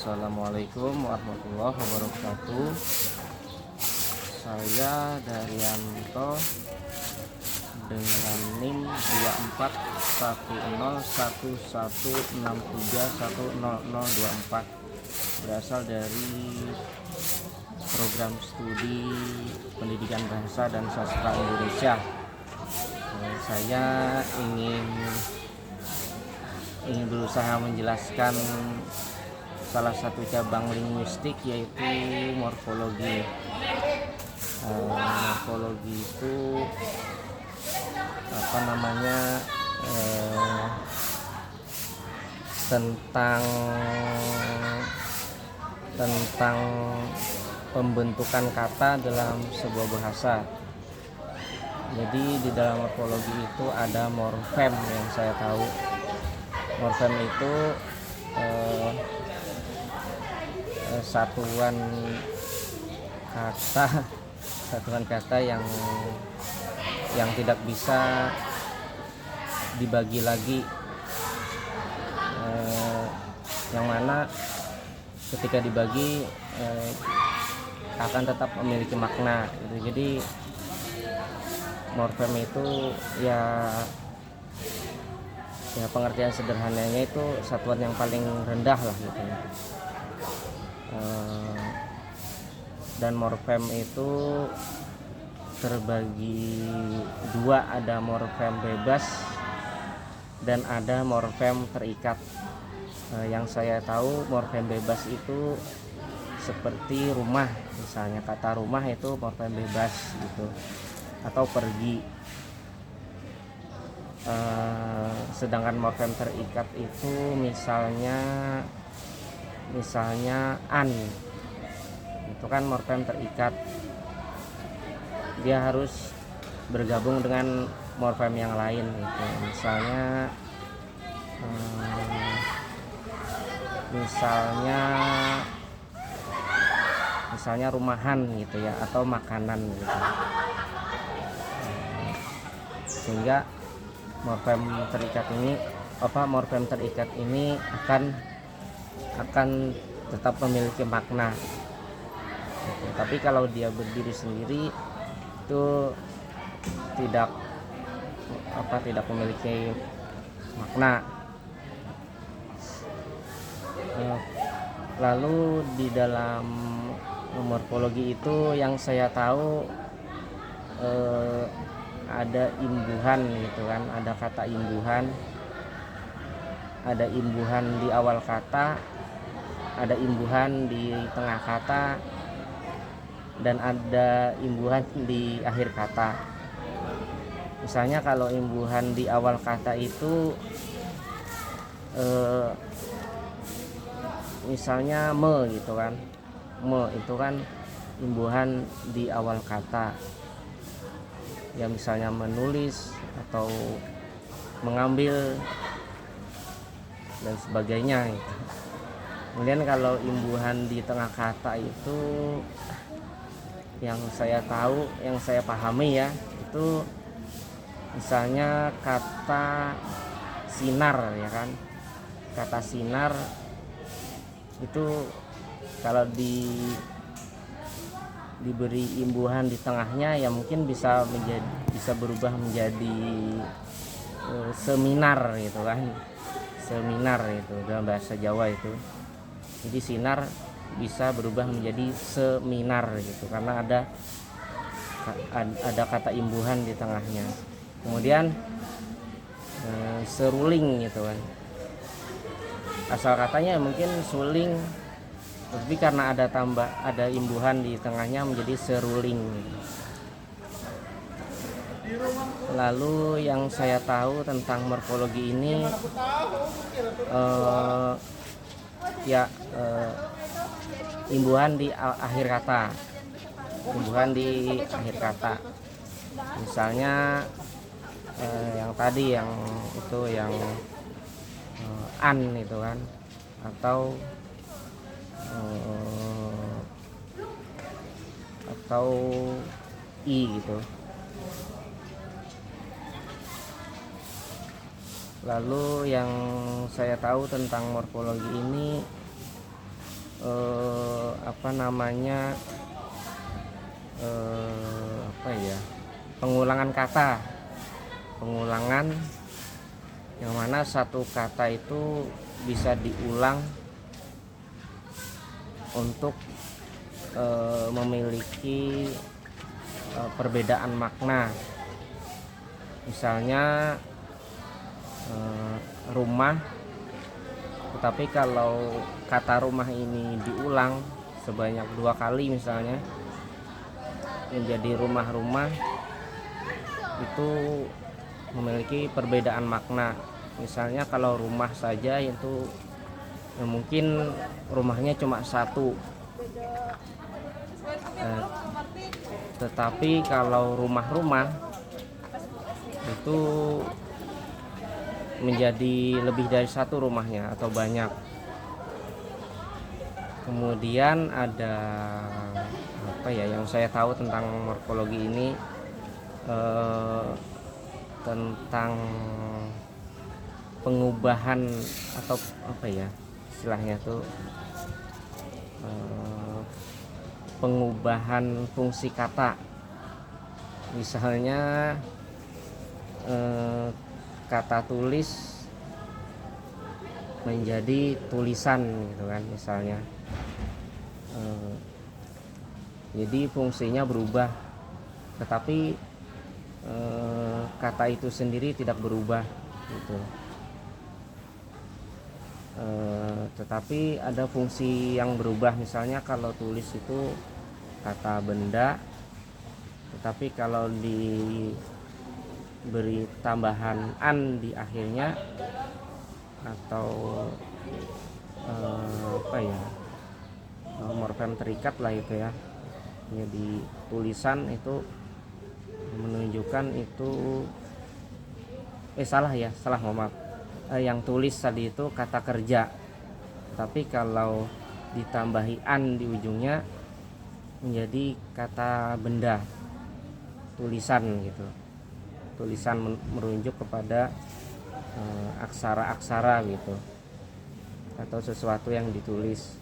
Assalamualaikum warahmatullahi wabarakatuh. Saya Daryanto dengan NIM 24101163100024, berasal dari program studi pendidikan bahasa dan sastra Indonesia. Saya ingin berusaha menjelaskan salah satu cabang linguistik, yaitu morfologi. Morfologi itu tentang pembentukan kata dalam sebuah bahasa. Jadi di dalam morfologi itu ada morfem yang saya tahu. Morfem itu satuan kata yang tidak bisa dibagi lagi, yang mana ketika dibagi akan tetap memiliki makna gitu. Jadi morfem itu ya pengertian sederhananya itu satuan yang paling rendah lah gitu. Dan morfem itu terbagi dua, ada morfem bebas dan ada morfem terikat. Yang saya tahu morfem bebas itu seperti rumah, misalnya kata rumah itu morfem bebas gitu, atau pergi. Sedangkan morfem terikat itu misalnya an, itu kan morfem terikat, dia harus bergabung dengan morfem yang lain gitu. Misalnya rumahan gitu ya, atau makanan gitu. Sehingga morfem terikat ini akan tetap memiliki makna. Tapi kalau dia berdiri sendiri itu tidak memiliki makna. Lalu di dalam morfologi itu yang saya tahu ada imbuhan gitu kan, ada kata imbuhan, ada imbuhan di awal kata, ada imbuhan di tengah kata, dan ada imbuhan di akhir kata. Misalnya kalau imbuhan di awal kata itu misalnya me gitu kan, me itu kan imbuhan di awal kata ya, misalnya menulis atau mengambil dan sebagainya gitu. Kemudian kalau imbuhan di tengah kata itu yang saya tahu, yang saya pahami ya, itu misalnya kata sinar ya kan. Kata sinar itu kalau diberi imbuhan di tengahnya ya mungkin bisa berubah menjadi seminar gitu kan. Seminar itu dalam bahasa Jawa itu. Jadi sinar bisa berubah menjadi seminar gitu, karena ada kata imbuhan di tengahnya. Kemudian seruling gitu kan, asal katanya mungkin suling, tapi karena ada imbuhan di tengahnya menjadi seruling. Lalu yang saya tahu tentang morfologi ini imbuhan di akhir kata. Misalnya yang tadi yang an itu kan, atau i gitu. Lalu yang saya tahu tentang morfologi ini namanya pengulangan kata, pengulangan yang mana satu kata itu bisa diulang untuk memiliki perbedaan makna. Misalnya rumah, tetapi kalau kata rumah ini diulang sebanyak 2 kali misalnya menjadi rumah-rumah, itu memiliki perbedaan makna. Misalnya kalau rumah saja itu mungkin rumahnya cuma satu, tetapi kalau rumah-rumah itu menjadi lebih dari satu rumahnya atau banyak. Kemudian ada yang saya tahu tentang morfologi ini, tentang pengubahan atau istilahnya tuh pengubahan fungsi kata. Misalnya kata tulis menjadi tulisan gitu kan misalnya. Jadi fungsinya berubah, tetapi kata itu sendiri tidak berubah gitu. Tetapi ada fungsi yang berubah. Misalnya kalau tulis itu kata benda, tetapi kalau diberi tambahan an di akhirnya atau morfem terikat lah itu ya, jadi tulisan itu menunjukkan itu yang tulis tadi itu kata kerja, tapi kalau ditambahi an di ujungnya menjadi kata benda, tulisan gitu. Tulisan merujuk kepada aksara-aksara gitu, atau sesuatu yang ditulis,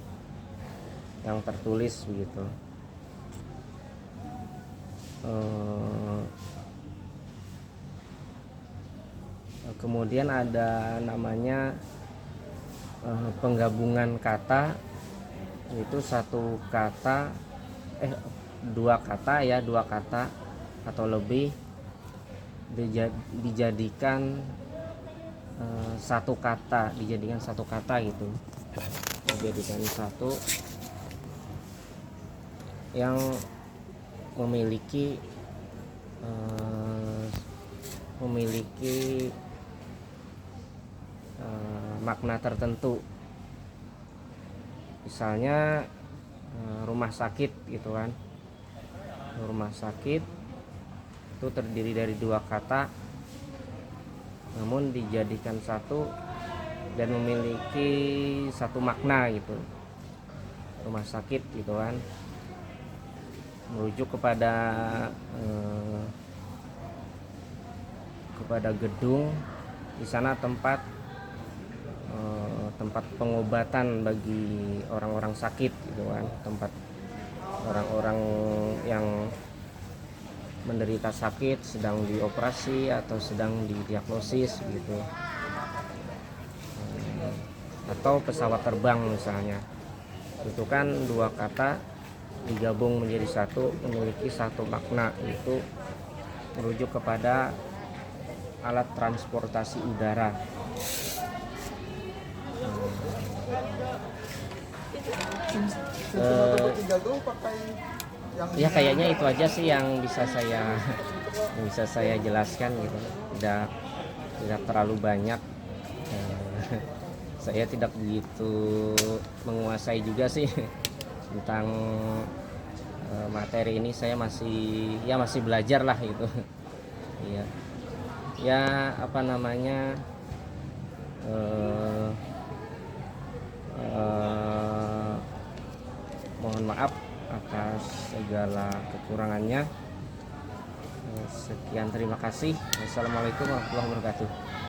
yang tertulis begitu. Kemudian ada namanya penggabungan kata, itu dua kata atau lebih dijadikan satu kata gitu, dijadikan satu yang memiliki makna tertentu. Misalnya rumah sakit gitu kan. Rumah sakit itu terdiri dari 2 kata namun dijadikan satu dan memiliki satu makna gitu. Rumah sakit gitu kan merujuk kepada gedung, di sana tempat pengobatan bagi orang-orang sakit gitu kan, tempat orang-orang yang menderita sakit, sedang dioperasi atau sedang didiagnosis gitu. Atau pesawat terbang misalnya, itu kan 2 kata digabung menjadi satu, memiliki satu makna, yaitu merujuk kepada alat transportasi udara. Ya kayaknya itu aja sih yang bisa saya jelaskan gitu. Tidak terlalu banyak. Saya tidak begitu menguasai juga sih tentang materi ini. Saya masih belajar lah gitu. Iya. Ya mohon maaf atas segala kekurangannya. Sekian, terima kasih. Wassalamualaikum warahmatullahi wabarakatuh.